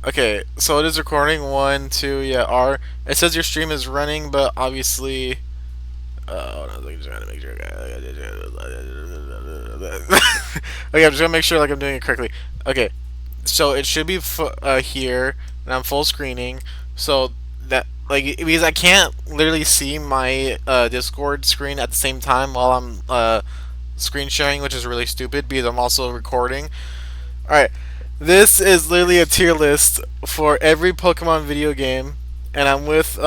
Okay, so it is recording. One, two, yeah, R. It says your stream is running, but obviously. Hold on, I'm just trying to make sure. Okay, I'm just gonna make sure like I'm doing it correctly. Okay, so it should be here, and I'm full screening. So that like because I can't literally see my Discord screen at the same time while I'm screen sharing, which is really stupid because I'm also recording. Alright, this is literally a tier list for every Pokemon video game, and I'm with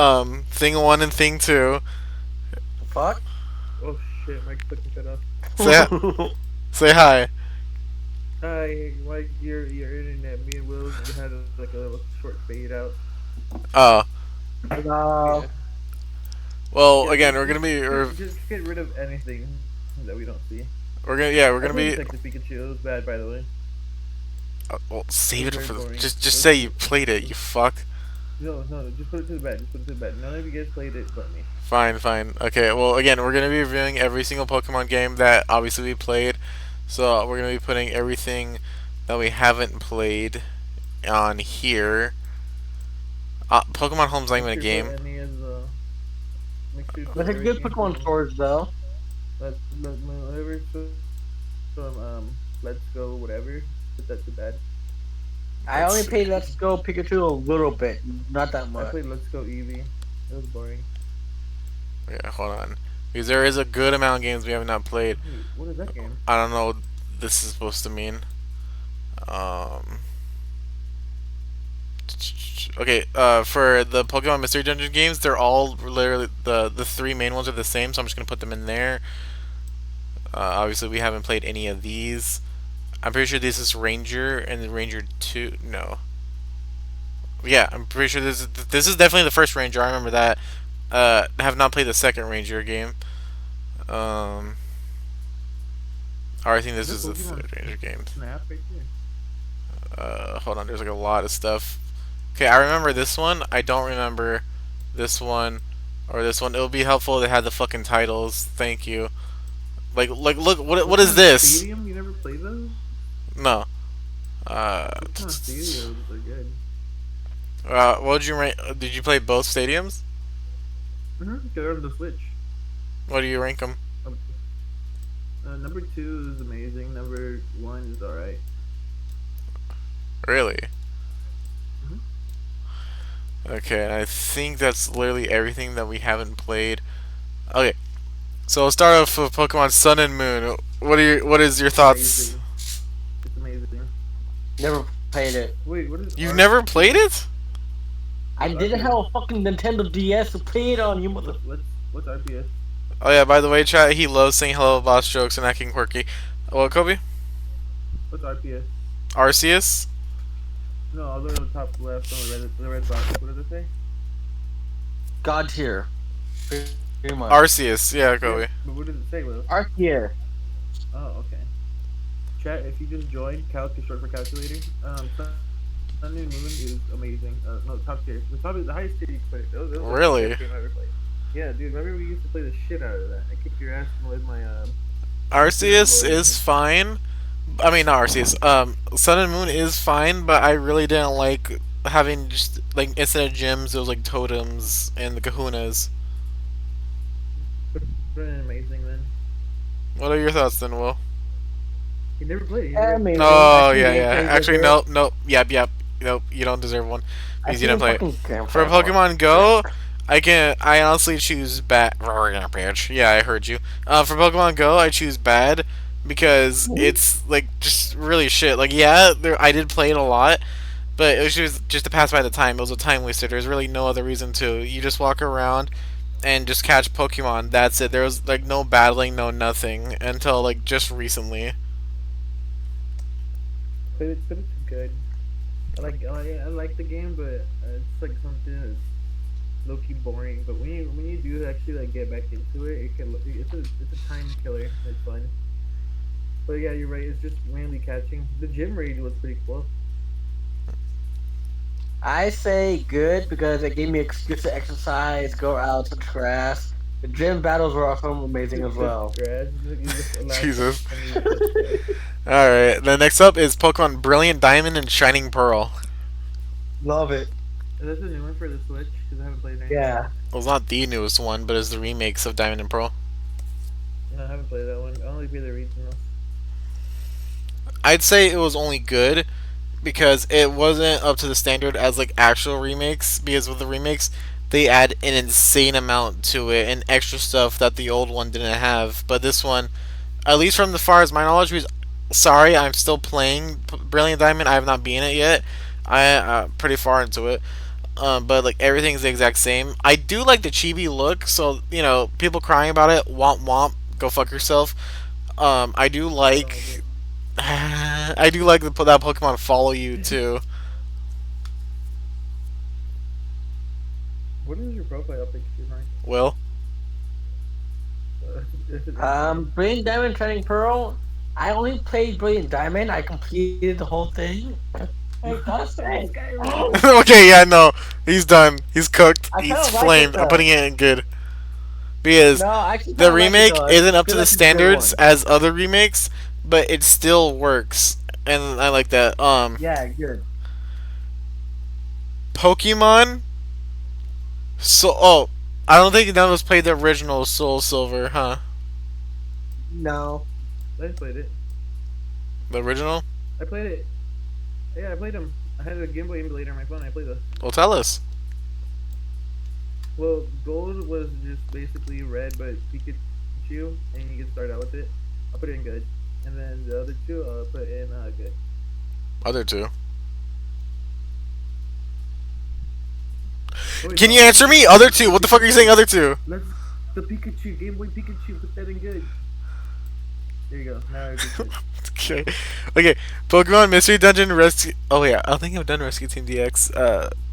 Thing 1 and Thing 2. Fuck. Oh shit, Mike's fucking cut off. Say, say hi. Hi, Mike, your internet. Me and Will had like a little short fade out. Oh, No. Yeah. well, Yeah, again, we're gonna be, just get rid of anything that we don't see. we're I gonna played be. Detective Pikachu. It was bad, by the way. Well, It save was it very for the. boring. Just It say was, you played it, you fuck. no, just put it to the bed. Just put it to the bed. None of you guys played it but me. Fine, fine. Okay, well, again, we're gonna be reviewing every single Pokemon game that obviously we played. So we're gonna be putting everything that we haven't played on here. Pokemon Home's not Make even a sure you game. put any of the. Make sure you put That's a good everything Pokemon from. storage though. Whatever from Let's Go, whatever. Put that to bed. I Let's only see. played Let's Go Pikachu a little bit, not that I much. played Let's Go Eevee. It was boring. Yeah, hold on. Because there is a good amount of games we have not played. Wait, what is that game? I don't know what this is supposed to mean. Um, okay, for the Pokemon Mystery Dungeon games, they're all literally the three main ones are the same, so I'm just gonna put them in there. Obviously, we haven't played any of these. I'm pretty sure this is Ranger and Ranger 2. No. Yeah, I'm pretty sure this is definitely the first Ranger. I remember that. I have not played the second Ranger game. Um, or I think this Is is that the Pokemon third Ranger game. Snap right there? Hold on, there's like a lot of stuff. Okay, I remember this one. I don't remember this one or this one. It would be helpful to have the fucking titles. Thank you. Look, what is Pokemon this? Stadium? You never played those? No. Uh, Pokemon Stadium are good. what did you rank? Did you play both stadiums? They're on the Switch. What do you rank them? Um, number 2 is amazing. Number 1 is alright. Really? Mhm. Okay, and I think that's literally everything that we haven't played. Okay, so we'll start off with Pokemon Sun and Moon. What is your It's thoughts? amazing. It's amazing. Never played it. Wait, what is You've never played RPS? it? I What's didn't have RPS? a fucking Nintendo DS to play it on, you mother. What's RPS? Oh yeah, by the way, chat, he loves saying hello boss jokes and acting quirky. What, Kobe? What's RPS? Arceus? No, I'll go to the top left on the red box. What does it say? God tier. Pretty much. Arceus, yeah, Yeah, Kobe. but what does it say, Will? Art tier. Oh, okay. Chat, if you just joined, calc is short for calculator. Sun and Moon is amazing. No, top tier. The highest tier you can put it. That was like the Really? best game I ever played. Yeah, dude. Remember we used to play the shit out of that. I kicked your ass with my Super Arceus Boy. is fine. I mean, not Arceus. Sun and Moon is fine, but I really didn't like having just like instead of gyms, it was like totems and the kahunas. But amazing then. What are your thoughts then, Will? You never played. You never. Amazing. Oh I see yeah, yeah. gameplay Actually, video. nope, nope. Yep. Nope. You don't deserve one I because you see a didn't play it. fucking For gameplay for Pokemon Go, I honestly choose bad. Bitch. Yeah, I heard you. For Pokemon Go, I choose bad because it. it's like just really shit. Like yeah, I did play it a lot, but it was just to pass by the time. It was a time waster. There's really no other reason to. You just walk around and just catch Pokemon. That's it. There was like no battling, no nothing until like just recently. But it's good. I like the game, but it's like something that's low key boring. But when you do actually like get back into it, it's a time killer. It's fun. But yeah, you're right. It's just mainly catching. The gym raid was pretty cool. I say good because it gave me excuse to exercise, go out to grass. The gym battles were also amazing as Touch well. grass. You just allow Jesus. time you touch grass. All right. The next up is Pokemon Brilliant Diamond and Shining Pearl. Love it. Is that the new one for the Switch? Because I haven't played any of that Yeah. one. Well, it's not the newest one, but it's the remakes of Diamond and Pearl. No, I haven't played that one. I only play the regionals. I'd say it was only good because it wasn't up to the standard as like actual remakes. Because with the remakes, they add an insane amount to it and extra stuff that the old one didn't have. But this one, at least from the far as my knowledge, was sorry, I'm still playing Brilliant Diamond. I have not beaten it yet. I pretty far into it. But like everything's the exact same. I do like the chibi look, so you know people crying about it. Womp womp, go fuck yourself. I do I don't like like it. I do like that Pokemon follow you too. What is your profile picture, Mark? Will. Is it insane? Brilliant Diamond, Shining Pearl. I only played Brilliant Diamond. I completed the whole thing. I gotta Wow, say, Skyrim. Okay, yeah, no, he's done. He's cooked. I kind He's of like it flamed. I'm putting though. it in good because No, I actually the kind of like it remake though. isn't I up feel to the like it's a good standards one. as other remakes, but it still works, and I like that. Yeah, good. Pokemon. So, oh, I don't think none of us played the original Soul Silver, huh? No. I played it. The original. I played it. Yeah, I played them. I had a Game Boy emulator on my phone. I played those. Well, tell us. Well, gold was just basically red, but Pikachu, and you can start out with it. I'll put it in good, and then the other two I'll put in good. Other two. Oh wait, Can no, you answer me? Other two. What the fuck are you saying? Other two. let's the Pikachu Game Boy Pikachu. Put that in good. There you go. Now everything's good. Okay. Okay. Pokemon Mystery Dungeon Rescue. Oh yeah, I don't think I've done Rescue Team DX.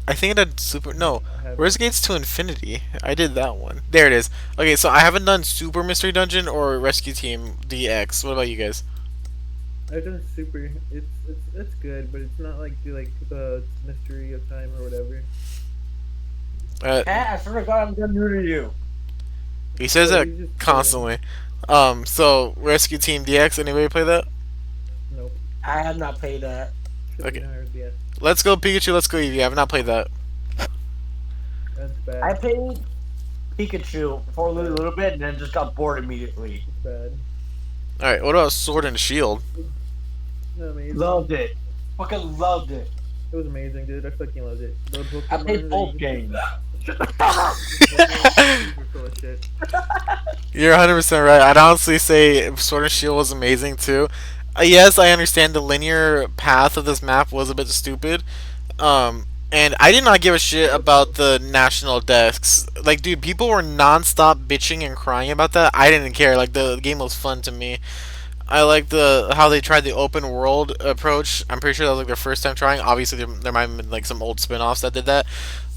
I think I did Super. No, I haven't. Rescue to Infinity. I did that one. There it is. Okay, so I haven't done Super Mystery Dungeon or Rescue Team DX. What about you guys? I've done super. It's good, but it's not like the mystery of time or whatever. Uh, Cat, I swear to God, I'm done new to you. he says Well, that he's just trolling. constantly. So Rescue Team DX. Anybody play that? Nope. I have not played that. Should be Okay. hard. Yeah, Let's go Pikachu. Let's go Eevee. I have not played that. that's I bad. played Pikachu for a It's bad. little bit and then just got bored immediately. It's bad. All right. What about Sword and Shield? Amazing. Loved it. Fucking loved it. It was amazing, dude. I fucking loved it. The I played Pokemon that you both can see. games. Shut the fuck up. The Pokemon TCGs were cool as shit. You're 100% right. I'd honestly say Sword and Shield was amazing too. Yes, I understand the linear path of this map was a bit stupid. And I did not give a shit It was about cool. the national desks. Like, dude, people were non-stop bitching and crying about that. I didn't care. Like, the game was fun to me. I like the how they tried the open world approach. I'm pretty sure that was like their first time trying. Obviously, there might have been like some old spin-offs that did that,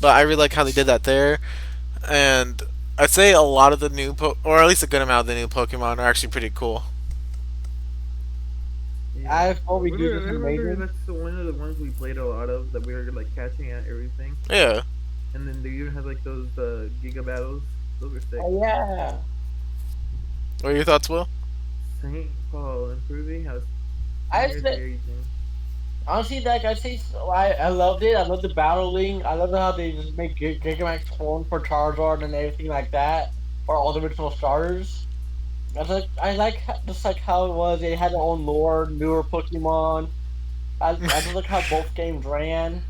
but I really like how they did that there. And I'd say a lot of the or at least a good amount of the new Pokemon are actually pretty cool. Yeah. I thought we do this I remember amazing. that's one of the ones we played a lot of that we were like catching at everything. Yeah. And then they even had like those Giga battles. Those were sick. Oh yeah. What are your thoughts, Will? Saint Paul improving how I seniors are said aging. honestly, like I say, I loved it. I love the battling. I love how they just make Gigamax clone for Charizard and everything like that for all the original starters. I like just like how it was. They had their own lore, newer Pokemon. I just like how both games ran.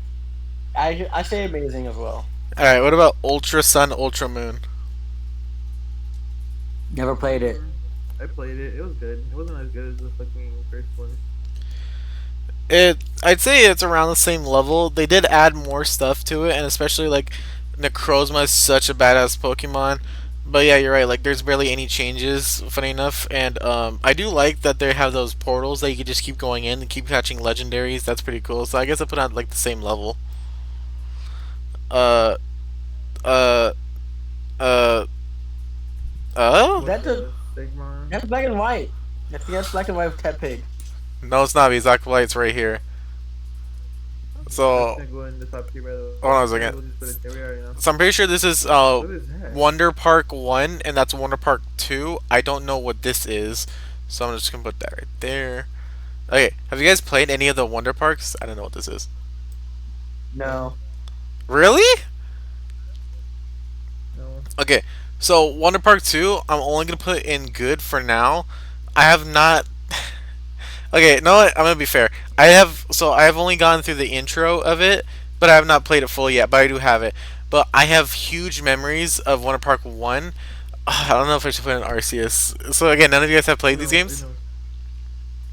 I say amazing as well. All right. What about Ultra Sun, Ultra Moon? Never played it. I played it. It was good. It wasn't as good as the fucking first one. I'd say it's around the same level. They did add more stuff to it, and especially like Necrozma is such a badass Pokemon. But yeah, you're right. Like, there's barely any changes. Funny enough, and I do like that they have those portals that you can just keep going in and keep catching legendaries. That's pretty cool. So I guess I put on like the same level. Uh, uh, uh, With That's a the Sigma. that's black and white. That's black and white with Tepig. No, it's not. Because Aqualight's right here. That's So gonna go in the top tier by the hold way. on a Maybe second. we'll just put it there. We already know. So I'm pretty sure this is What is that? Wonder Park 1, and that's Wonder Park 2. I don't know what this is, so I'm just gonna put that right there. Okay, have you guys played any of the Wonder Parks? I don't know what this is. No. Really? No. Okay, so Wonder Park 2, I'm only gonna put in good for now. I have not. Okay, no, I'm gonna be fair. I have only gone through the intro of it, but I have not played it fully yet. But I do have it. But I have huge memories of Wonder Park 1. I don't know if I should put in Arceus. So again, none of you guys have played these No, games. no.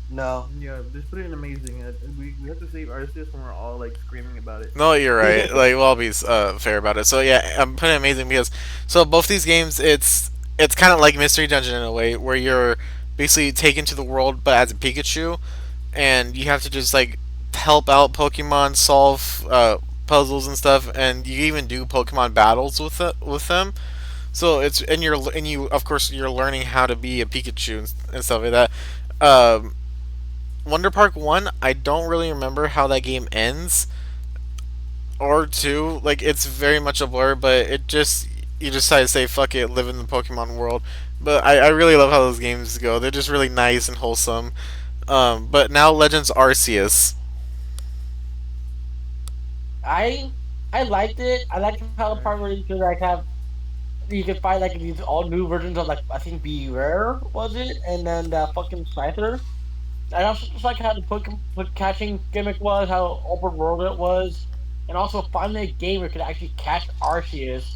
No. Yeah, just put it in amazing. We have to save Arceus when we're all like screaming about it. No, you're right. Like, we'll all be fair about it. So yeah, I'm putting amazing because so both these games, it's kind of like Mystery Dungeon in a way where you're basically taken to the world, but as a Pikachu, and you have to just like help out Pokemon, solve puzzles and stuff, and you even do Pokemon battles with them. So it's and you of course you're learning how to be a Pikachu and stuff like that. Um, Wonder Park 1, I don't really remember how that game ends or two. Like it's very much a blur, but it just you decide to say fuck it, live in the Pokemon world. But I really love how those games go. They're just really nice and wholesome. But now Legends Arceus. I I liked it. I liked how the part where you Trash. could like have you could find like these all new versions of like I think Be Rare was it, and then the fucking Scyther. I also just like how the Pokemon catching gimmick was, how open world it was, and also finally a game where you could actually catch Arceus.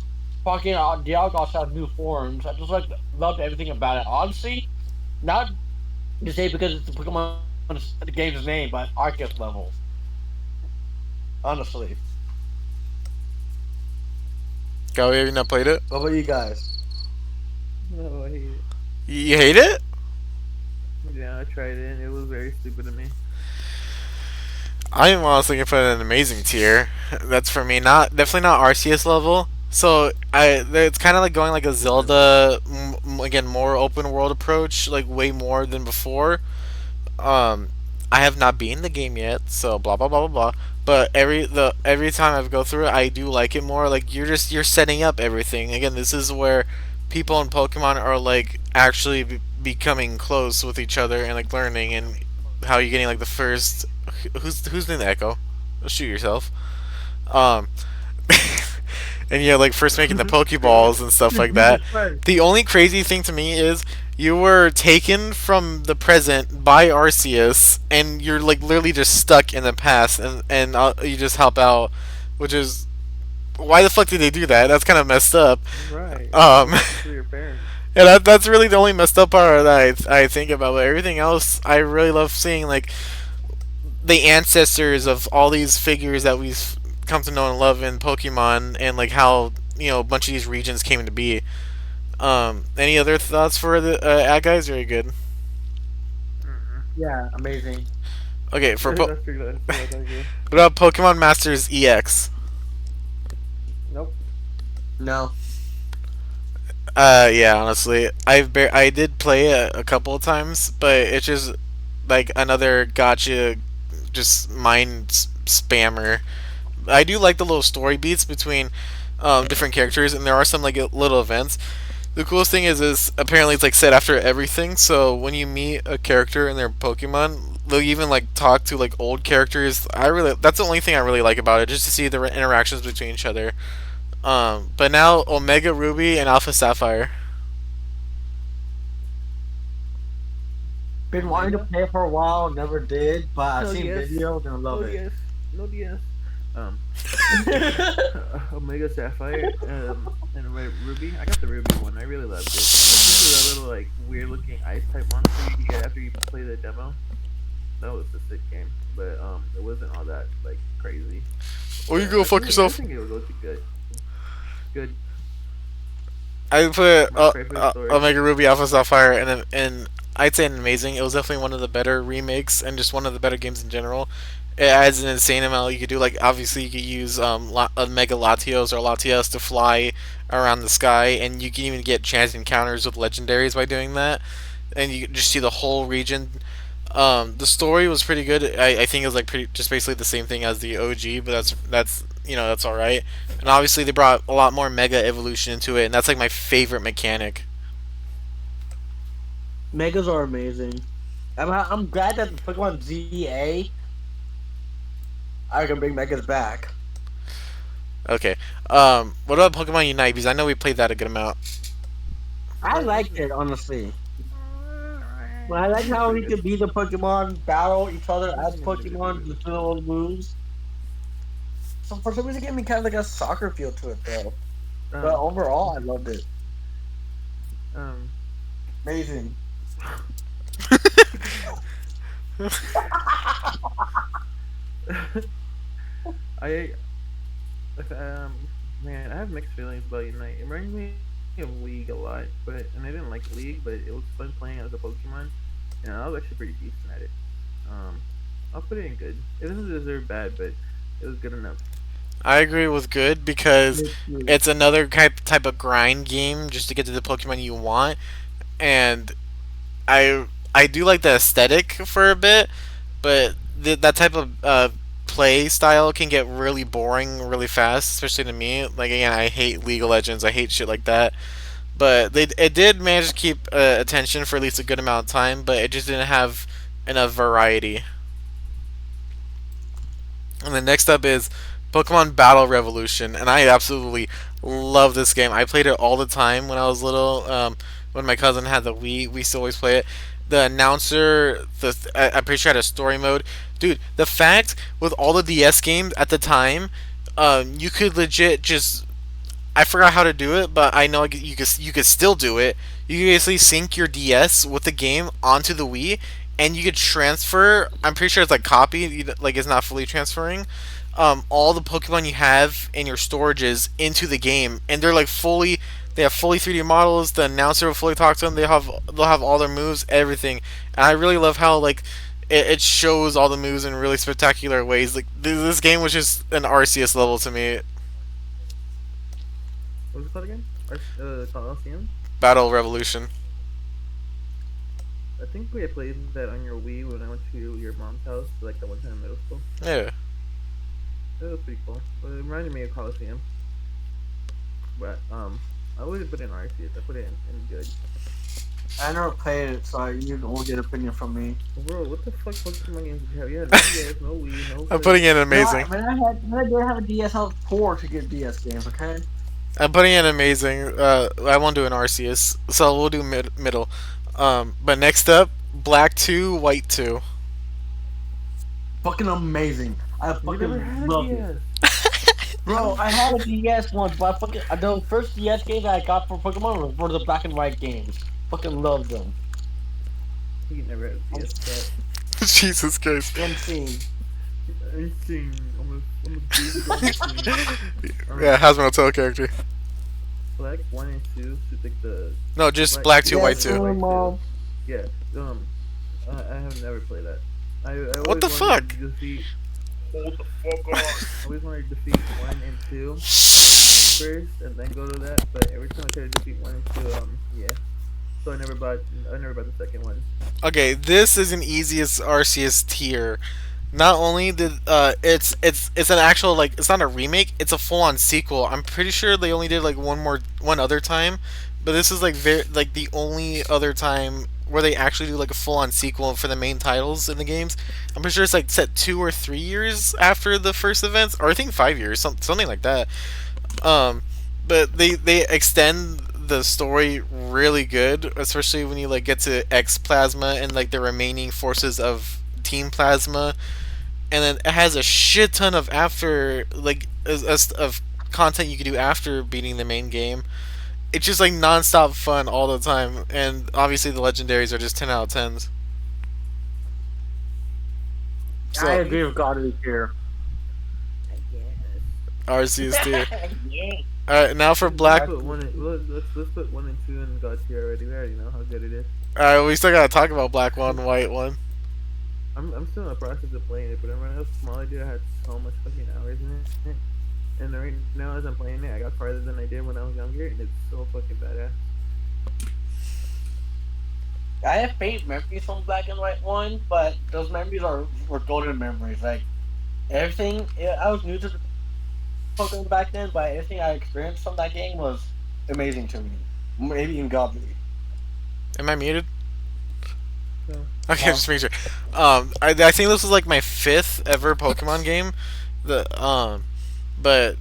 Fucking Dialga also have new forms. I just like loved everything about it. Honestly, not to say because it's the the game's name, but Arceus level. Honestly, Go, have you not played it? what about you guys? No, I hate it. You hate it? Yeah, I tried it and it was very stupid of me. I'm honestly gonna put it in an amazing tier. That's for me. Not definitely not Arceus level. So it's kind of like going like a Zelda again, more open world approach, like way more than before. Um, I have not beaten the game yet, so blah blah blah blah blah. But every time I go through it, I do like it more. Like you're setting up everything. Again, this is where people in Pokemon are like actually becoming close with each other and like learning and how you're getting like the first. Who's doing the echo? Shoot yourself. Um, and you're like first making the Pokeballs and stuff like that. Jesus Christ. The only crazy thing to me is you were taken from the present by Arceus, and you're like literally just stuck in the past, and you just help out, which is why the fuck did they do that? That's kind of messed up. Right. Um, Go talk to your parents. yeah, that's really the only messed up part that I think about. But everything else, I really love seeing like the ancestors of all these figures that we've come to know and love in Pokemon, and like how a bunch of these regions came to be. Any other thoughts for the ad guys? Very good. Mm-mm. Yeah, amazing. Okay, That's pretty much okay. what about Pokemon Masters EX? Nope. No. Yeah, honestly, I did play it a couple of times, but it's just like another gotcha, just spammer. I do like the little story beats between different characters, and there are some like little events. The coolest thing is apparently it's like set after everything. So when you meet a character in their Pokemon, they'll even like talk to like old characters. That's the only thing I really like about it, just to see the interactions between each other. But now Omega Ruby and Alpha Sapphire. Been wanting to Omega. play for a while, never did, but I've Hell seen yes. videos and I love Oh it. yes. No yes. Um, Omega Sapphire. And Ruby. I got the Ruby one. I really loved it. Especially that little like weird looking ice type monster you get after you play the demo. That was a sick game, but it wasn't all that like crazy. Or you But go fuck I yourself. think it will go to good. Good. I put Might cry for the story. Omega Ruby Alpha Sapphire, and I'd say an amazing. It was definitely one of the better remakes and just one of the better games in general. It adds an insane amount. You could do like obviously you could use Mega Latios or Latias to fly around the sky, and you can even get chance encounters with legendaries by doing that. And you just see the whole region. The story was pretty good. I think it was like pretty just basically the same thing as the OG, but that's that's all right. And obviously they brought a lot more Mega Evolution into it, and that's like my favorite mechanic. Megas are amazing. I'm glad that Pokemon ZA are gonna bring Megas back. Okay. What about Pokemon Unite? Because I know we played that a good amount. I But liked it honestly. But I like it was how pretty he good. could be the Pokemon, battle each other I as think it was pretty Pokemon, good. just do little moves. So for some reason, it gave me kind of like a soccer feel to it, though. But Um, overall, I loved it. um, Amazing. I man, I have mixed feelings about Unite. It reminds me of League a lot, but and I didn't like League, but it was fun playing as a Pokemon, and I was actually pretty decent at it. Um, I'll put it in good. It doesn't deserve bad, but it was good enough. I agree with good because Me too. it's another type of grind game just to get to the Pokemon you want, and I do like the aesthetic for a bit, but that type of play style can get really boring really fast, especially to me. Like again, I hate League of Legends. I hate shit like that. But it did manage to keep attention for at least a good amount of time, but it just didn't have enough variety. And then next up is Pokemon Battle Revolution, and I absolutely love this game. I played it all the time when I was little. When my cousin had the Wii, we used to always play it. The announcer, I'm pretty sure had a story mode. Dude, the fact with all the DS games at the time, you could legit just I forgot how to do it, but I know you could still do it. You could basically sync your DS with the game onto the Wii, and you could transfer. I'm pretty sure it's like copy, like it's not fully transferring. All the Pokemon you have in your storages into the game, and they're like fully. They have fully 3D models. The announcer will fully talk to them. They'll have all their moves, everything, and I really love how like it shows all the moves in really spectacular ways. Like this game was just an RCS level to me. What was it called again? Coliseum. Battle Revolution. I think we had played that on your Wii when I went to your mom's house, like that one time in middle school. Yeah. It was pretty cool. It reminded me of Coliseum, but I wouldn't put it in RCS. I put it in good. I never played it, so you won't get opinion from me. Bro, what the fuck Pokemon games did you have? You had no DS, no Wii, no I'm putting in fucking. No, amazing. when I did have a DS, I was poor to get DS games. Okay, I'm putting in amazing. I won't do an Arceus, so we'll do middle. But next up, Black 2, White 2. fucking amazing. I You never fucking had a loved it, DS. bro. I had a DS once, but I fucking the first DS game that I got for Pokemon were the black and white games. Fucking loved them. You never had a I'm DS. Cat. Jesus Christ. insane. Anything. I'm a big drama queen. Yeah, Um, Hasbro Hotel character. Black 1 and 2, so like the No, just Black Black 2, 2 White Yes, and 2. White 2. mom. Yeah. I have never played that. I What always the wanted fuck? to defeat. Hold the fuck on. I always wanted to defeat 1 and 2 first, and then go to that. But every time I tried to defeat 1 and 2, yeah. So I never bought the second one. Okay, this is an easiest Arceus tier. Not only did it's an actual like it's not a remake, it's a full on sequel. I'm pretty sure they only did like one other time, but this is like like the only other time where they actually do like a full on sequel for the main titles in the games. I'm pretty sure it's like set 2 or 3 years after the first events, or I think 5 years, something like that. Um, but they extend the story really good, especially when you like get to X Plasma and like the remaining forces of Team Plasma, and then it has a shit ton of after like of content you can do after beating the main game. It's just like nonstop fun all the time, and obviously the legendaries are just 10 out of 10s. I So agree with God here. I guess. Arceus tier. Yeah. All right, now for Let's Black. put let's put 1 and 2 in God tier already. We already know how good it is. All right, we still gotta talk about Black One, White One. I'm still in the process of playing it, but when I was smaller, dude, I had so much fucking hours in it. And right now, as I'm playing it, I got farther than I did when I was younger, and it's so fucking badass. I have faint memories from Black and White One, but those memories were golden memories. Like everything, I was new to the Pokemon back then, but everything I experienced from that game was amazing to me. Maybe even godly. Am I muted? So, Okay, No. just make sure. I think this was like my fifth ever Pokemon game. The but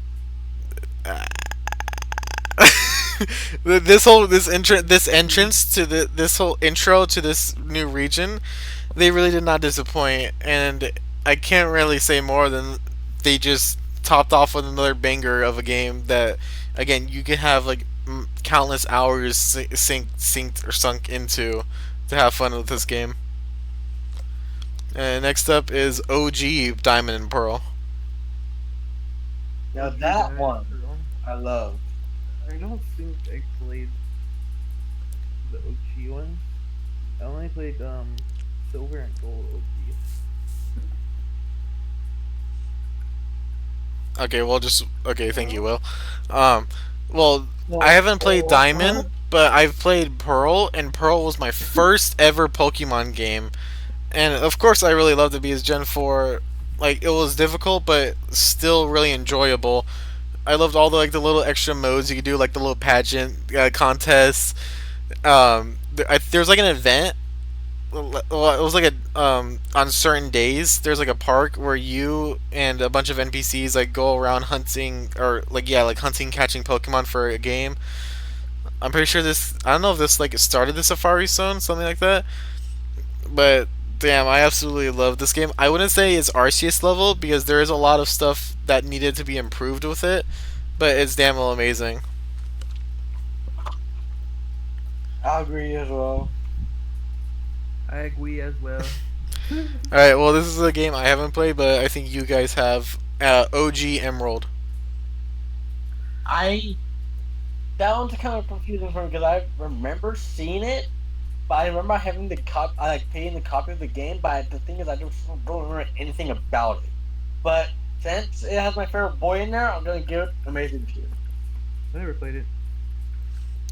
This entrance to this whole intro to this new region, they really did not disappoint, and I can't really say more than they just topped off with another banger of a game that, again, you can have like countless hours synced or sunk into to have fun with this game. And next up is OG Diamond and Pearl. Now OG that Diamond and one Pearl. I love. I don't think I played the OG ones. I only played Silver and Gold OG. Okay, well, just okay. Thank you, Will. Um, well, I Well, haven't played Diamond, but I've played Pearl, and Pearl was my first ever Pokemon game, and of course, I really loved it because Gen 4, like, it was difficult, but still really enjoyable. I loved all the like the little extra modes you could do, like the little pageant contests. There was like an event. Well, it was like a on certain days. There's like a park where you and a bunch of NPCs like go around hunting or like yeah, like hunting, catching Pokemon for a game. I'm pretty sure this. I don't know if this like started the Safari Zone, something like that. But damn, I absolutely love this game. I wouldn't say it's Arceus level because there is a lot of stuff that needed to be improved with it, but it's damn well amazing. I agree as well. I agree as well. All right, well, this is a game I haven't played, but I think you guys have. OG Emerald. I That one's kind of confusing for me because I remember seeing it, but I remember having the I like paying the copy of the game. But the thing is, I don't remember anything about it. But since it has my favorite boy in there, I'm gonna give it amazing tier. I never played it.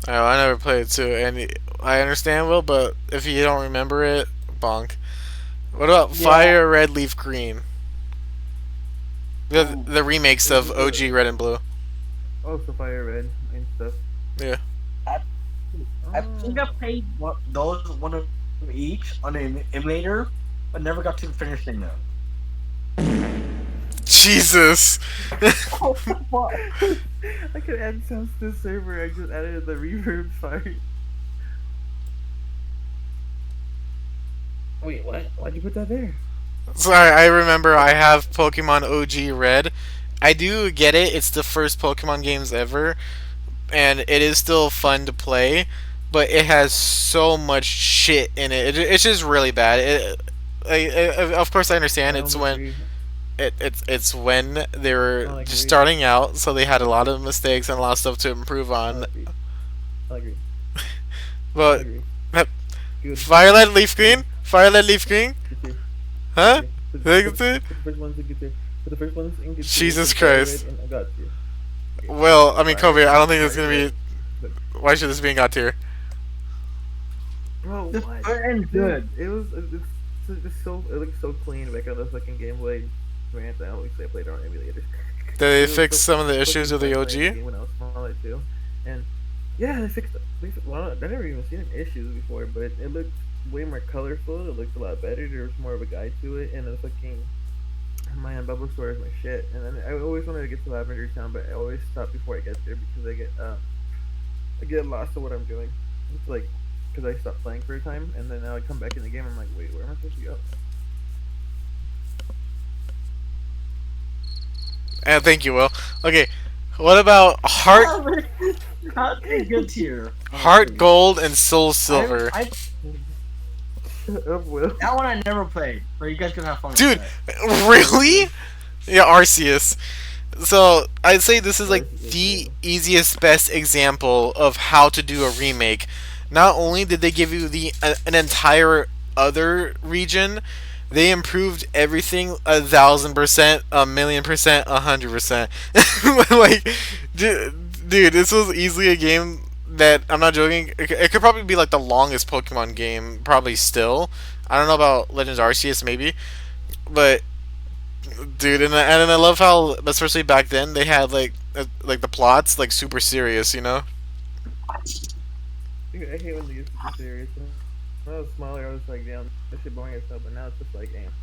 Oh, I never played it too, and I understand, Will, but if you don't remember it, bonk. What about Yeah. Fire Red Leaf Green? The remakes Is of it OG the Red and Blue. also Fire Red and stuff? Yeah. I, I think I Oh. played one of each on an emulator, but never got to finishing them. Jesus. Oh, what? I could add sounds to the server. I just added the reverb. Sorry. Wait, what? Why'd you put that there? Sorry, I remember I have Pokemon OG Red. I do get it. It's the first Pokemon games ever, and it is still fun to play, but it has so much shit in it. It's just really bad. Of course, I I understand. don't agree. It's when they were I'll just agree. starting out, so they had a lot of mistakes and a lot of stuff to improve I'll on. agree. I'll agree. I'll But agree. Good. Violet Leaf Good. Green, Violet Leaf Green, Good tier. Good huh? tier. Look at Put the first ones in good tier. Put the first ones in good tier. Jesus Put Fire Red Christ. in a god tier. Okay. Well, I mean, Kobe, I Fire. don't think it's Fire gonna be. Red. Good. Why should this be in God tier? Bro, Just what? and Dude, good. it was it's just so it looks so clean back on the fucking Game Boy Advance. I always say I played it on emulators. Did they It was fix so some of the issues fucking with the fun playing the OG? game when I was smaller too. And yeah, well, I never even seen issues before, but it looked way more colorful. It looked a lot better. There was more of a guide to it, and the fucking my bubble store is my shit. And then I always wanted to get to Lavender Town, but I always stop before I get there because I get lost of what I'm doing. It's like because I stopped playing for a time, and then now I come back in the game. I'm like, wait, where am I supposed to go? And thank you, Will. Okay, what about Not a good tier, Heart honestly. Gold and Soul Silver? I Shut up, Will. That one I never played, but you guys can have fun with Dude, that. really? Yeah, Arceus. So I'd say this is like Arceus, the Will. easiest, best example of how to do a remake. Not only did they give you an entire other region, they improved everything 1,000%, 1,000,000%, 100%. Like, dude, this was easily a game that I'm not joking. It could probably be like the longest Pokemon game, probably still. I don't know about Legends Arceus, maybe, but dude, and then I love how, especially back then, they had like the plots like super serious, you know. Dude, I hate when they get super serious. When I was smaller, I was like, damn, this shit boring as hell. But now it's just like, damn.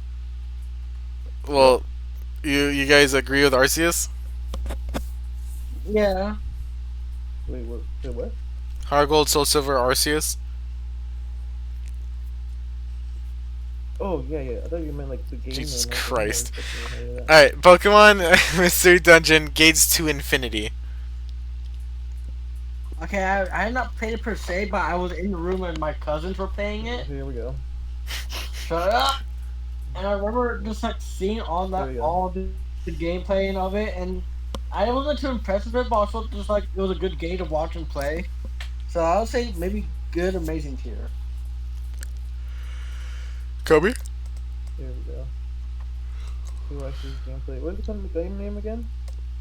Well, you guys agree with Arceus? Yeah. Wait, what? Wait, what? Heart Gold, Soul Silver, Arceus. Oh yeah, yeah. I thought you meant like the game Jesus name. I wasn't Christ. expecting to hear that. Alright, Pokemon Mystery Dungeon Gates to Infinity. Okay, I had not played it per se, but I was in the room and my cousins were playing it. Okay, here we go. Shut up! And I remember just like seeing Here we go. all the gameplay of it, and I wasn't too impressed with it, but also just like it was a good game to watch and play. So I would say maybe good, amazing tier. Kobe? Here we go. Who watches gameplay? What is the game name again?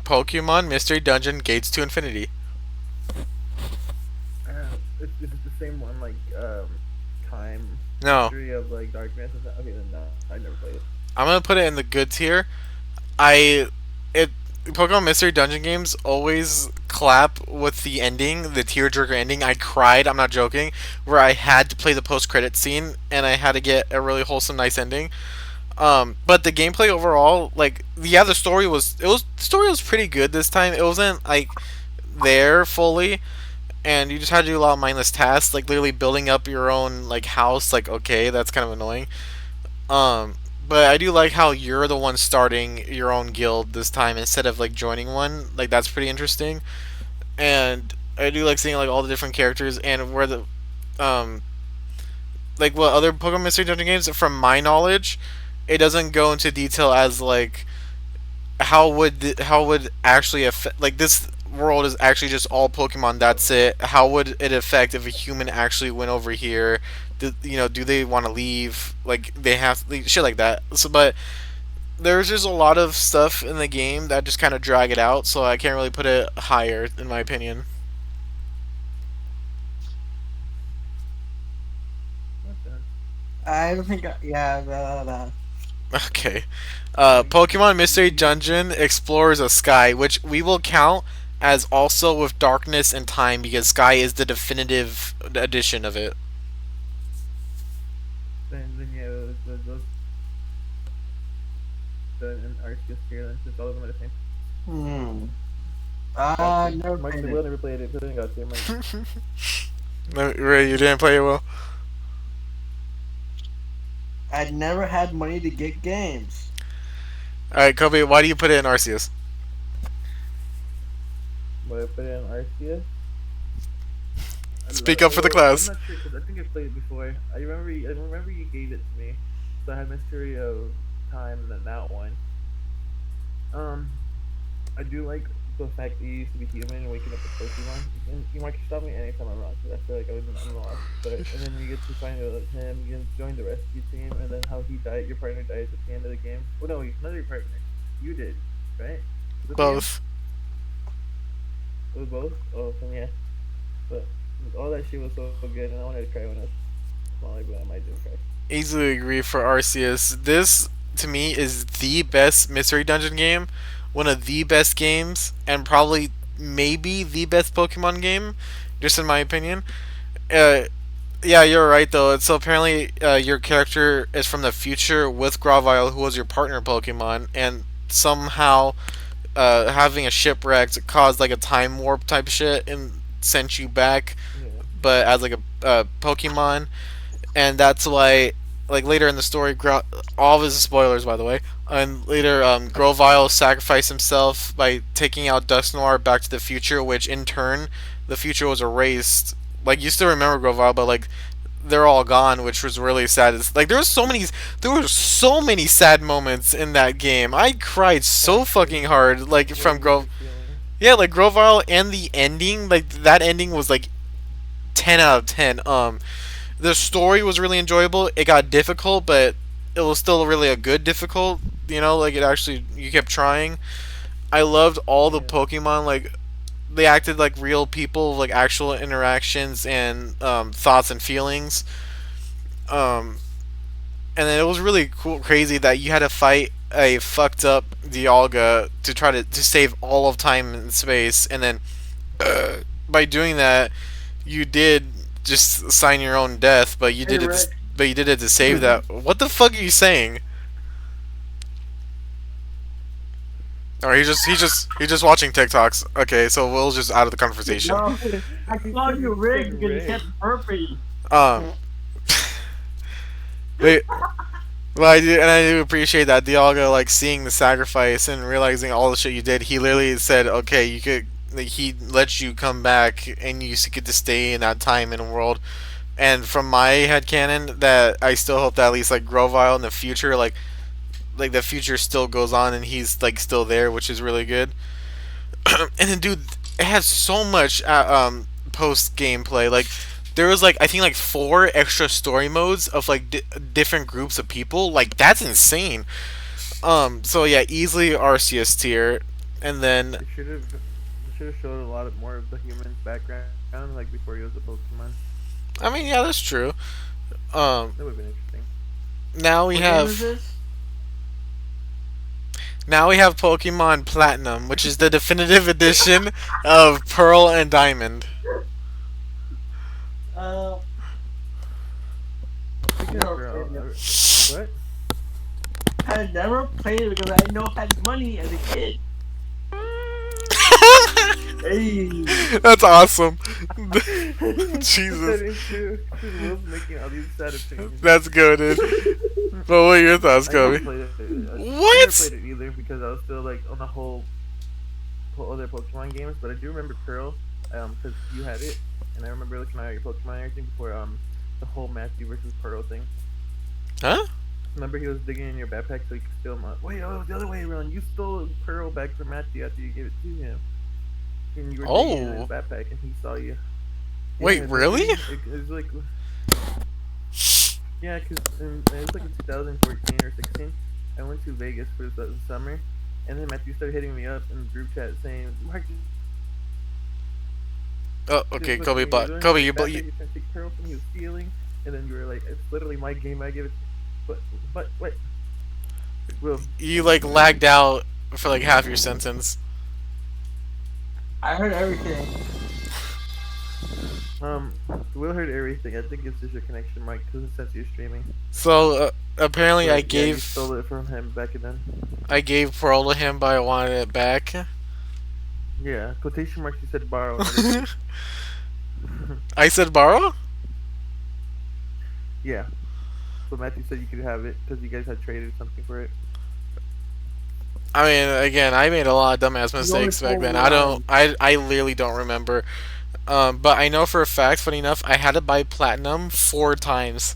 Pokemon Mystery Dungeon Gates to Infinity. Is it the same one like time No. mystery of like darkness? Okay, then no, I never played it. I'm gonna put it in the good tier. I it Pokemon Mystery Dungeon games always clap with the ending, the tearjerker ending. I cried. I'm not joking. Where I had to play the post credit scene and I had to get a really wholesome, nice ending. But the gameplay overall, like, yeah, the story was pretty good this time. It wasn't like there fully, and you just had to do a lot of mindless tasks, like literally building up your own like house. Like, okay, that's kind of annoying. Um, but I do like how you're the one starting your own guild this time instead of like joining one. Like that's pretty interesting. And I do like seeing like all the different characters and where the um like what other Pokemon Mystery Dungeon games. From my knowledge, it doesn't go into detail as like how would actually affect like this world is actually just all Pokemon. That's it. How would it affect if a human actually went over here? Do they want to leave? Like they have shit like that. So, but there's just a lot of stuff in the game that just kind of drag it out. So I can't really put it higher in my opinion. Okay. I don't think, yeah, Okay. Like, Pokemon Mystery Dungeon explores a sky, which we will count as also with darkness and time because sky is the definitive edition of it. then yeah, those and Arceus here. Then since all of them are the same. Hmm. Got you. Never Mike, played the it. will never played it. So then got you, Mike. No, Ray, you didn't play it well. I'd never had money to get games. All right, Kobe, why do you put it in Arceus? But I put it on Arceus. Speak up for the I'm class. not sure because I think I played it before. I remember you gave it to me. So I had Mystery of Time and then that one. Um, I do like the fact that you used to be human and waking up with Pokemon. And you might stop me anytime I'm wrong because I feel like I'm lost. But and then you get to find out him, you get to join the rescue team, and then how he died. Your partner dies at the end of the game. Oh no, not your partner. You did, right? Was it the game? Both. It was both. Oh, then yeah. But all that shit was so good, and I wanted to cry when I was smaller, but I might just cry. Easily agree for Arceus. This, to me, is the best Mystery Dungeon game. One of the best games, and probably maybe the best Pokemon game, just in my opinion. Uh, yeah, you're right though. So apparently, your character is from the future with Gravile, who was your partner Pokemon, and somehow having a shipwreck caused like a time warp type shit and sent you back, Yeah. but as like a Pokemon, and that's why like later in the story, all of his spoilers by the way, and later Grovile sacrificed himself by taking out Dusknoir back to the future, which in turn the future was erased. Like you still remember Grovile, but like they're all gone, which was really sad. It's, like there were so many sad moments in that game. I cried so Actually, fucking hard, like what from was your feeling? yeah, like Grovile and the ending, like that ending was like 10 out of 10. The story was really enjoyable. It got difficult, but it was still really a good difficult. Like it actually you kept trying. I loved all the Yeah. Pokemon. Like they acted like real people, like actual interactions and thoughts and feelings. Um, and then it was really cool, crazy that you had to fight a fucked up Dialga to try to save all of time and space, and then by doing that, you did just sign your own death, but you Hey, did it. Rick. But you did it to save that. What the fuck are you saying? Or he's just watching TikToks. Okay, so Will's just out of the conversation. No, I called you He said Rick because you Ray. kept burping. Um, they, well, I do appreciate that Dialga like seeing the sacrifice and realizing all the shit you did. He literally said, "Okay, you could." Like, he lets you come back, and you get to stay in that time in a world. And from my head canon, that I still hope that at least like Grovile in the future, like the future still goes on, and he's like still there, which is really good. And then, dude, it has so much post gameplay. Like, there was like I think like four extra story modes of like different groups of people. Like, that's insane. So yeah, easily RCS tier, and then They should have showed a lot more of the human's background, like before he was a Pokemon. I mean, yeah, that's true. Um, That would have been interesting. now we What game is have this? now we have Pokemon Platinum, which is the definitive edition of Pearl and Diamond. Uh, Speaking of never Pearl, played it. what? I never played it because I didn't know I had money as a kid. Hey, That's awesome. You put Jesus, that into because Will's making all these sad opinions. that's good, dude. But what are your thoughts, I never Kobe? played it. I never What? played it either because I was still like on the whole other Pokemon games. But I do remember Pearl, because you had it, and I remember looking at your Pokemon and everything before the whole Matthew versus Pearl thing. Huh? Remember he was digging in your backpack so you could steal him. Wait, oh, the other way around. You stole Pearl back from Matthew after you gave it to him, and you were digging in his Oh, backpack, and he saw you. wait, Yeah, don't really? you? It was like, yeah, because it was like in 2014 or 16. I went to Vegas for the summer, and then Matthew started hitting me up in the group chat saying, "Mark, Oh, just okay, look at Kobe. me. You're But doing Kobe, his you backpack. You're trying to take Pearl from me. He was stealing." And then you were like, "It's literally my game. I give it." But wait, well, you like lagged out for like half your sentence. I heard everything. Will heard everything. I think it's just your connection, Mike, because since you're streaming. So apparently, I But yeah, you gave stole it from him back then. I gave Pearl to him, but I wanted it back. Yeah, quotation marks. You said borrow, not admit. I said borrow. Yeah, but Matthew said you could have it because you guys had traded something for it. I mean, again, I made a lot of dumbass You only mistakes back told then. me I don't. once. I literally don't remember. But I know for a fact, funny enough, I had to buy platinum 4 times.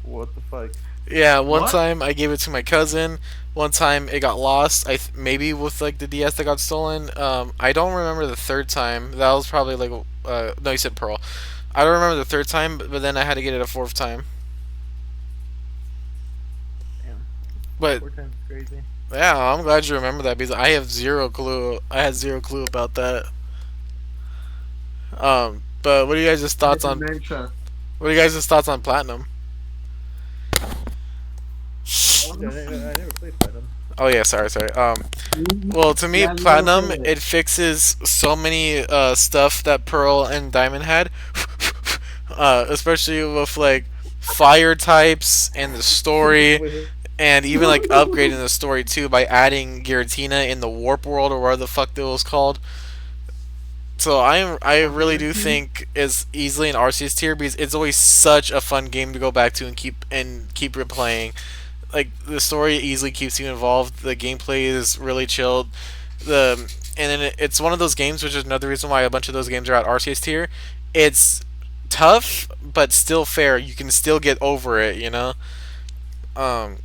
What the fuck? Yeah, one What? time I gave it to my cousin. One time it got lost. Maybe with like the DS that got stolen. I don't remember the third time. That was probably like no, you said Pearl. I don't remember the third time, but then I had to get it a fourth time. Damn, But 4 times is crazy. yeah, I'm glad you remember that because I have zero clue. I had zero clue about that. But what are you guys' I had thoughts on? dementia. What are you guys' thoughts on platinum? Yeah, I never played Platinum. Oh yeah, sorry. Well, to me, Yeah, you never platinum played it. it fixes so many stuff that Pearl and Diamond had, especially with like fire types and the story, Wait, and even like upgrading the story too by adding Giratina in the Warp World or whatever the fuck that was called. So I really do think is easily an RCS tier because it's always such a fun game to go back to and keep replaying. Like the story easily keeps you involved. The gameplay is really chilled. The and then it's one of those games, which is another reason why a bunch of those games are at RCS tier. It's tough, but still fair. You can still get over it, you know. Um,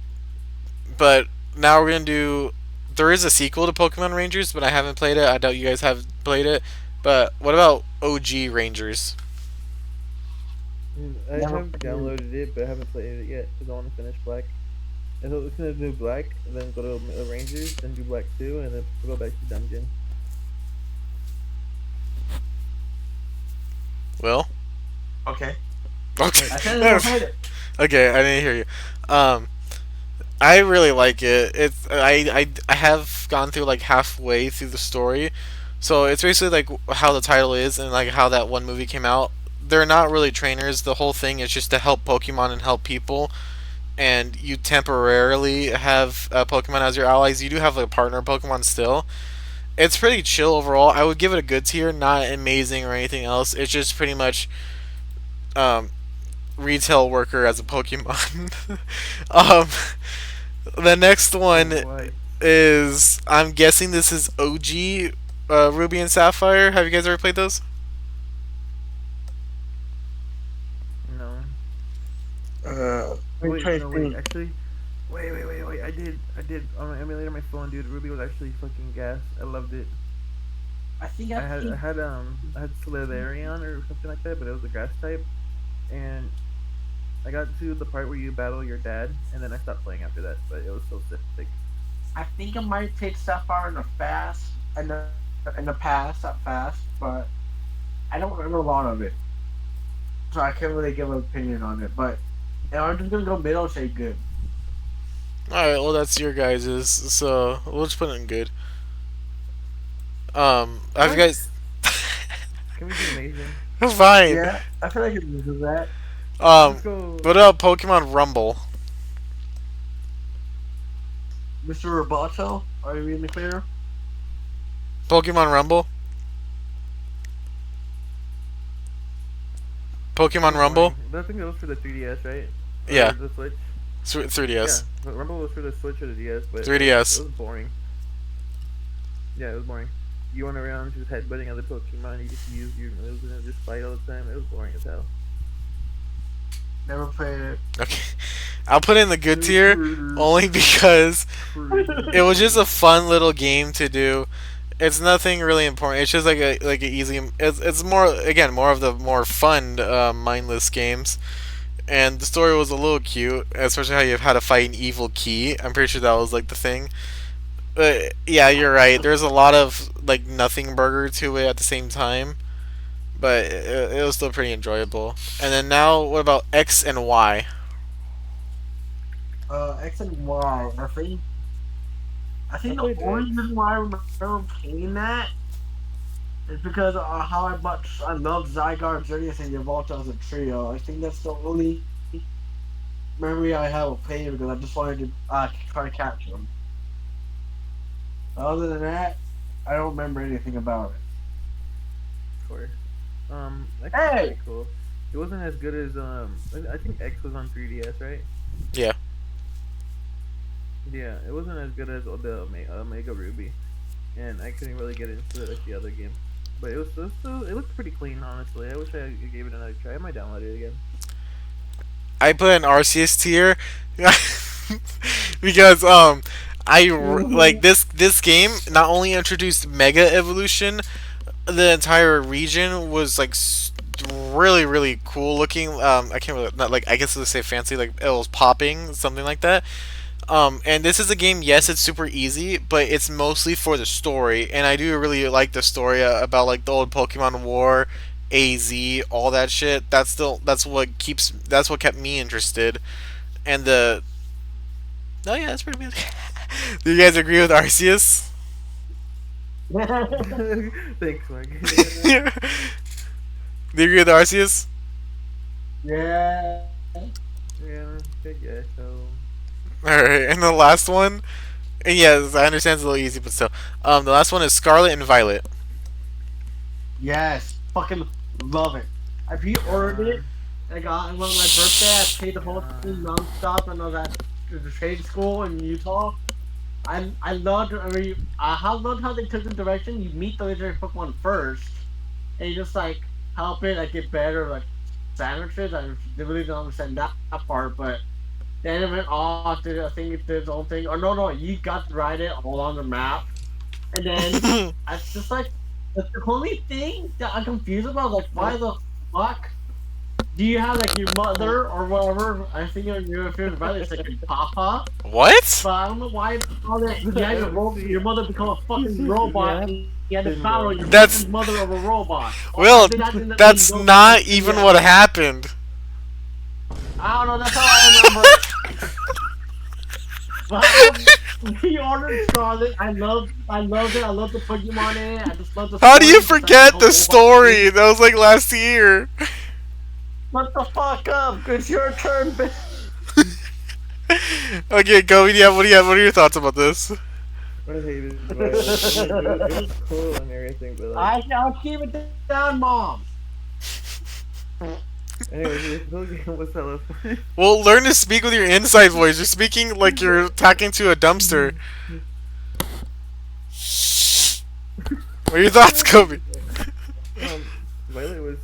but now we're gonna do. There is a sequel to Pokemon Rangers, but I haven't played it. I doubt you guys have played it. But what about OG Rangers? I Never have played it. downloaded it, but I haven't played it yet because I want to finish Black. And so listen to do Black, and then go to Rangers, then do Black 2, and then go back to Dungeon. Will? Okay. Okay. I said I never played it. Okay, I didn't hear you. Um, I really like it. I have gone through like halfway through the story, so it's basically like how the title is and like how that one movie came out. They're not really trainers. The whole thing is just to help Pokemon and help people. and you temporarily have Pokemon as your allies, you do have like a partner Pokemon still. It's pretty chill overall. I would give it a good tier, not amazing or anything else. It's just pretty much um, retail worker as a Pokemon. um, the next one Why? is, I'm guessing this is OG Ruby and Sapphire. Have you guys ever played those? No. Let me Wait, try to no, wait. think. Actually, wait. I did on my emulator on my phone, dude. Ruby was actually fucking gas. I loved it. I think I've seen. I had Slitherion or something like that, but it was a grass type, and I got to the part where you battle your dad, and then I stopped playing after that. But it was so sick. I think I might take Sapphire in the fast, in the past, not fast, but I don't remember a lot of it, so I can't really give an opinion on it. But if I'm just gonna go middle, say good. Alright, well, that's your guys's. So, we'll just put it in good. Have you What? guys. Can we do amazing? Fine. Yeah, I feel like it deserves that. Let's Um, go. what about Pokemon Rumble? Mr. Roboto, are you in the clear? Pokemon Rumble? It Pokemon was Rumble? boring. But I think that was for the 3DS, right? Or Yeah, the Switch. 3DS. Yeah, but Rumble was for the Switch or the DS, but it 3DS. was boring. Yeah, it was boring. You went around just headbutting other Pokemon. You just used your moves and just fight all the time. It was boring as hell. Never played it. Okay. I'll put in the good tier Cruiser, only because it was just cruiser. a fun little game to do. It's nothing really important. It's just like a easy. It's more, again, more of the more fun, mindless games. And the story was a little cute, especially how you had to fight an evil key. I'm pretty sure that was like the thing. But yeah, you're right. There's a lot of like nothing burger to it at the same time, but it was still pretty enjoyable. And then now, what about X and Y? X and Y. I I think the played only X. reason why I remember playing that is because how much I love Zygarde, Xerneas, and Yveltal as a trio. I think that's the only memory I have of playing because I just wanted to try to capture them. Other than that, I don't remember anything about it. Of course. X was Hey! pretty cool. It wasn't as good as I think X was on 3DS, right? Yeah. Yeah, it wasn't as good as the Omega Ruby, and I couldn't really get into it like the other game. But it looked pretty clean, honestly. I wish I gave it another try. I might download it again. I put an Arceus tier because like this game not only introduced Mega Evolution, the entire region was like really cool looking. I can't really, not like, I guess let's say fancy, like it was popping, something like that. And this is a game. Yes, it's super easy, but it's mostly for the story, and I do really like the story about like the old Pokemon War, AZ, all that shit. That's what kept me interested. And the oh yeah, that's pretty much. Do you guys agree with Arceus? Thanks, Mark. Do you agree with Arceus? Yeah. Yeah, I guess so. All right, and the last one. And yes, I understand it's a little easy, but still. The last one is Scarlet and Violet. Yes. Fucking love it. I pre-ordered Uh, it. I got it on my birthday. I paid the whole uh, thing nonstop when I was at the trade school in Utah. I loved. I mean, I loved how they took the direction. You meet the legendary Pokemon first, and you just like help it like get better like sandwiches. I really don't understand that part, but then it went off. Did I think it did its own thing? Or no, you got to ride it all on the map, and then it's just like the only thing that I'm confused about. Like, why the fuck do you have like your mother or whatever? I think your favorite brother is like your papa. What? But I don't know why all that you had see, your mother become a fucking yeah, robot and you had to happened, battle bro. your That's fucking mother of a robot. Will. Did that end up being That's Goku not like even yeah. what happened. I don't know, that's how I remember it. But we ordered Scarlet. I loved it. I love the Pokemon in it. I just love the How do you story. Just like the forget whole the robot thing. story? That was like last year. Shut the fuck up. It's your turn, bitch. Okay, Kobe, yeah, what do you have? What are your thoughts about this? I hated Violet. I mean, it was cool and everything, but like, I'll keep it down, mom. anyways, this whole game was hella fun. Well, learn to speak with your inside voice. You're speaking like you're talking to a dumpster. What are your thoughts, Kobe? um, Violet was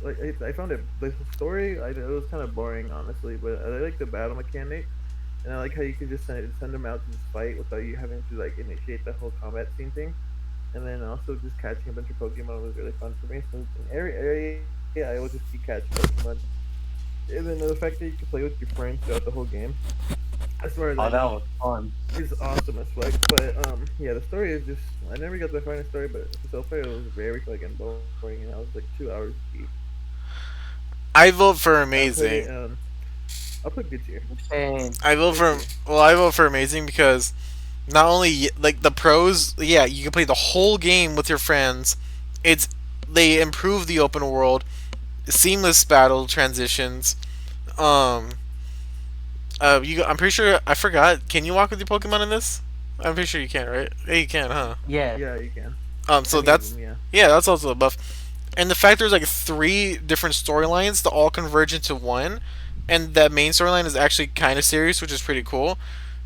like I found it the story. It was kind of boring, honestly, but I like the battle mechanics, and I like how you could just send them out to just fight without you having to like initiate the whole combat scene thing. And then also just catching a bunch of Pokemon was really fun for me. So in every area, I will just keep catching Pokemon. And then the fact that you can play with your friends throughout the whole game, as far as Oh, I that know, was fun. is awesome as fuck. But yeah, the story is just I never got to find a story, but so far it was very fucking boring, and I was like 2 hours deep. I vote for I put it amazing. I'll put good tier. Same. I vote Good for tier. well, I vote for amazing because not only like the pros, yeah, you can play the whole game with your friends. It's they improve the open world, seamless battle transitions. Um, I'm pretty sure I forgot. Can you walk with your Pokemon in this? I'm pretty sure you can, right? Yeah, you can, huh? Yes. Yeah, you can. So Any of that's them, yeah. yeah, that's also a buff. And the fact there's like three different storylines that all converge into one, and that main storyline is actually kind of serious, which is pretty cool.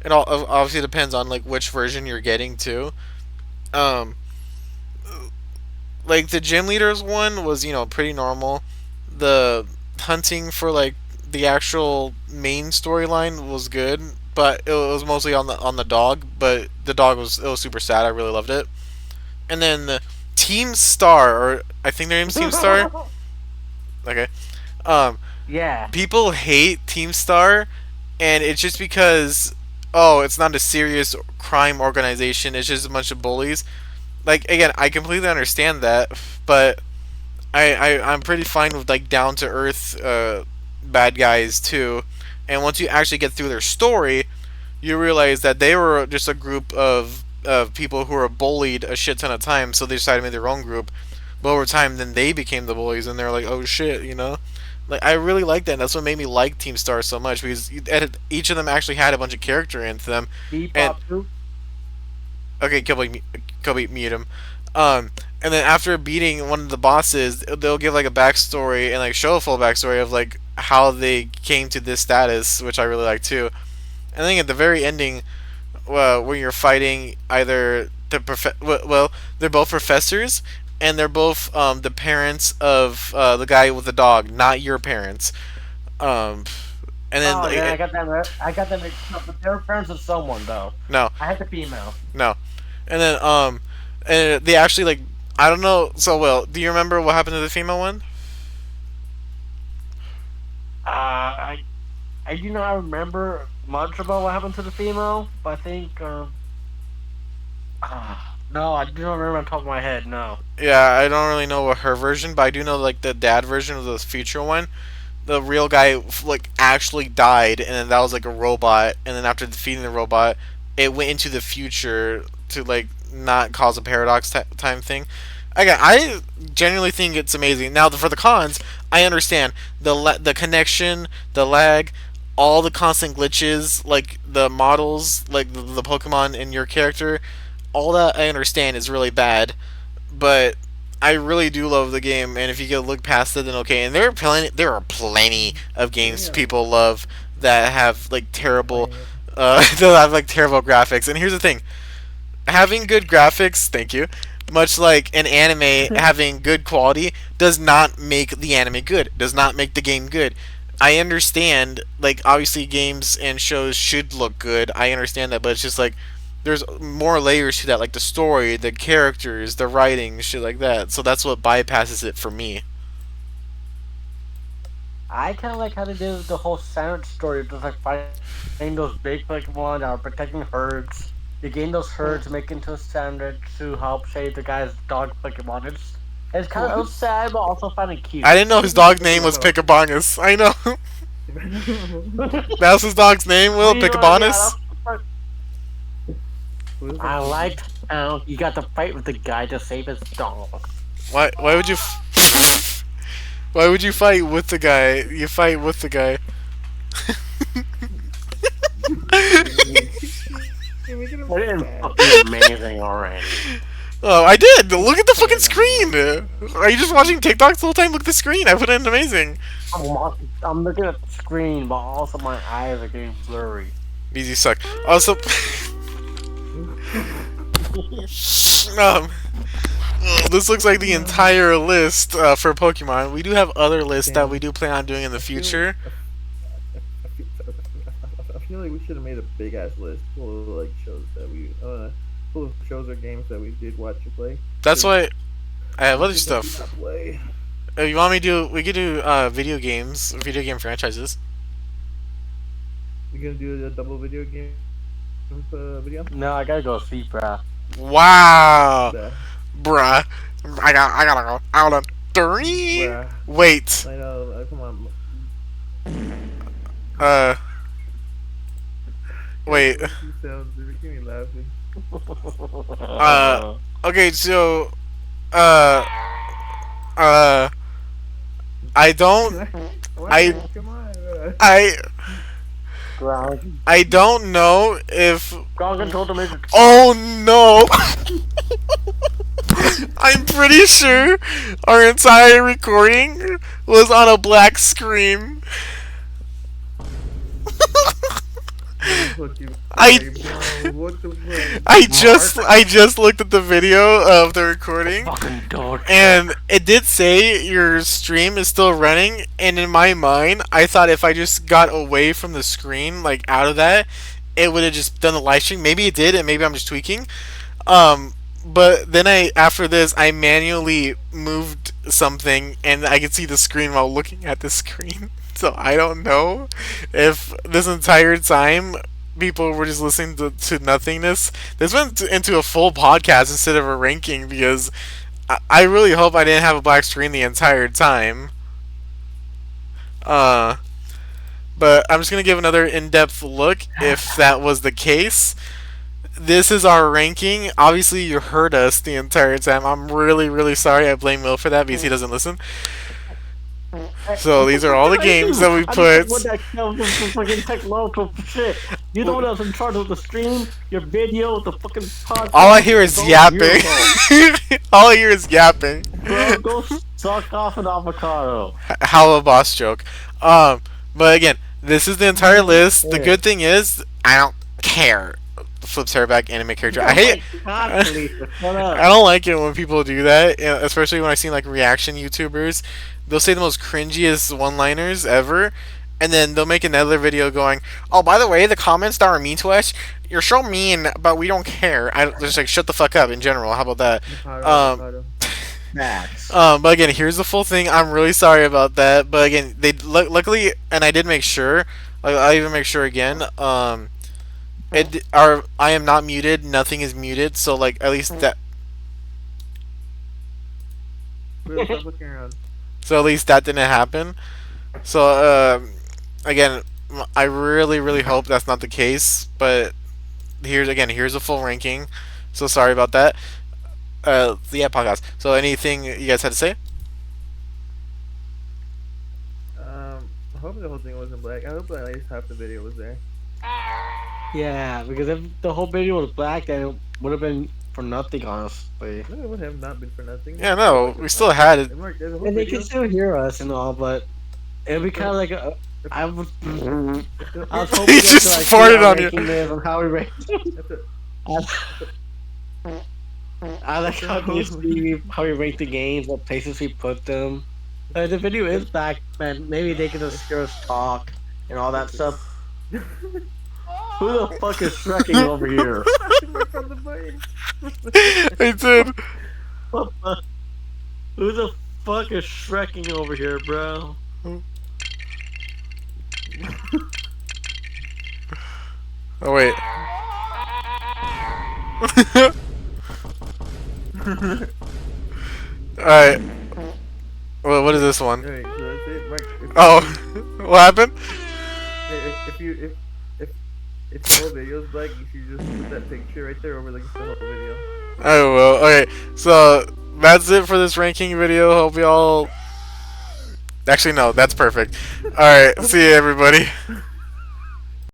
It all obviously depends on like which version you're getting to. Um, like the gym leaders one was pretty normal. The hunting for like the actual main storyline was good, but it was mostly on the dog. But the dog was super sad. I really loved it. And then the Team Star, or I think their name's Team Star. Okay. Um, Yeah. People hate Team Star, and it's just because it's not a serious crime organization. It's just a bunch of bullies. Like again, I completely understand that, but I'm pretty fine with like down to earth bad guys too. And once you actually get through their story, you realize that they were just a group of people who were bullied a shit ton of times, so they decided to make their own group. But over time, then they became the bullies, and they're like, oh shit. Like I really like that. And that's what made me like Team Star so much because each of them actually had a bunch of character into them. And Bebop too. okay, Kobe mute him. Um, and then after beating one of the bosses, they'll give like a backstory and like show a full backstory of like how they came to this status, which I really like too. And then at the very ending, when you're fighting either well, they're both professors, and they're both the parents of the guy with the dog, not your parents. Um, and then Oh, like, then I got them mixed up. But they were parents of someone though. no, I had the female. no, and then and they actually like I don't know. So well, do you remember what happened to the female one? I I do not remember much about what happened to the female, but I think no, I do not remember on top of my head. No. Yeah, I don't really know what her version, but I do know like the dad version of the future one. The real guy like actually died, and then that was like a robot. And then after defeating the robot, it went into the future to like not cause a paradox time thing. Again, I genuinely think it's amazing. Now, for the cons, I understand the connection, the lag, all the constant glitches, like the models, like the Pokemon in your character, all that I understand is really bad. But I really do love the game, and if you can look past it, then okay. And there are plenty of games Yeah, people love that have like terrible, playing it. that have like terrible graphics. And here's the thing: having good graphics, thank you, much like an anime having good quality, does not make the anime good. Does not make the game good. I understand, like obviously games and shows should look good. I understand that, but it's just like there's more layers to that, like the story, the characters, the writing, shit like that. So that's what bypasses it for me. I kind of like how they did the whole sandwich story, just like finding those big Pokemon that are protecting herds. You gain those herds, make into a sandwich to help save the guy's dog Pokemon. It's kind of sad, but also kind of I cute. didn't know his dog's name was Picabongus. I know. That's his dog's name, Will Me, yeah, Picabonus. What is I that? liked how you got to fight with the guy to save his dog. Why would you why would you fight with the guy? You fight with the guy. It is Sad. fucking amazing already. Oh, I did. Look at the fucking Sad on screen. Are you just watching TikToks the whole time? Look at the screen. I put it in amazing. I'm looking at the screen, but also my eyes are getting blurry. These you suck. Also, um, this looks like the entire list for Pokemon. We do have other lists that Damn. we do plan on doing in the future. I feel like we should have made a big ass list full of like shows that we full of shows or games that we did watch and play. That's 'Cause why I have other shit that we did stuff. not play. You want me to do? We could do video games, video game franchises. You gonna do a double video game video? No, I gotta go sleep, bruh. Wow, Bruh. bruh. I gotta go out on three. Bruh. Wait. I know. Come on. Uh. Wait. Those two sounds are making me laughing. Okay. So. Uh. Uh. I don't. I. Come on. I. Ground. I don't know if. Ground control to make it. Oh no! I'm pretty sure our entire recording was on a black screen. What the fuck? I just looked at the video of the recording, Fucking dog. and it did say your stream is still running, and in my mind I thought if I just got away from the screen, like out of that, it would have just done the live stream. Maybe it did, and maybe I'm just tweaking. But then after this I manually moved something, and I could see the screen while looking at the screen. So I don't know if this entire time people were just listening to nothingness. This went into a full podcast instead of a ranking, because I really hope I didn't have a black screen the entire time. But I'm just gonna give another in-depth look if that was the case. This is our ranking. Obviously, you heard us the entire time. I'm really, really sorry. I blame Will for that because he doesn't listen. So these are all the games that we put. What that fucking technological shit. You know what else in charge of the stream, your video, the fucking podcast. All I hear is Go yapping. here, All I hear is yapping. Bro, go suck off an avocado. How a boss joke. But again, this is the entire list. The good thing is, I don't care. Flips her back anime character. I hate. I don't like it when people do that, especially when I see like reaction YouTubers. They'll say the most cringiest one-liners ever, and then they'll make another video going, "Oh, by the way, the comments that are mean to us, you're so mean, but we don't care." I just like shut the fuck up in general. How about that? Max. But again, here's the full thing. I'm really sorry about that, but again, they luckily, and I did make sure. Like, I even make sure again. I am not muted. Nothing is muted. So like at least that. So at least that didn't happen. So again, I really really hope that's not the case. But here's a full ranking. So sorry about that. Yeah, podcast. So anything you guys had to say? I hope the whole thing wasn't black. I hope at least half the video was there. Yeah, because if the whole video was black, then it would have been for nothing, honestly. No, it would have not been for nothing. Yeah, no, we still had it. And they can still hear us and all, but it'd be kind of like a. I was hoping He just farted on you. you. On how we rate. I like how we rate the games, what places we put them. The video is back, man. Maybe they can just hear us talk and all that stuff. Who the fuck is Shrekking over here? I did. Who the fuck is Shrekking over here, bro? Oh wait. Alright. Well, what is this one? Alright, so that's it. Mark, Oh, what happened? If the whole video is black, you should just put that picture right there over like the whole video. I will. Okay, so that's it for this ranking video. Hope y'all. Actually, no, that's perfect. Alright, see you, everybody.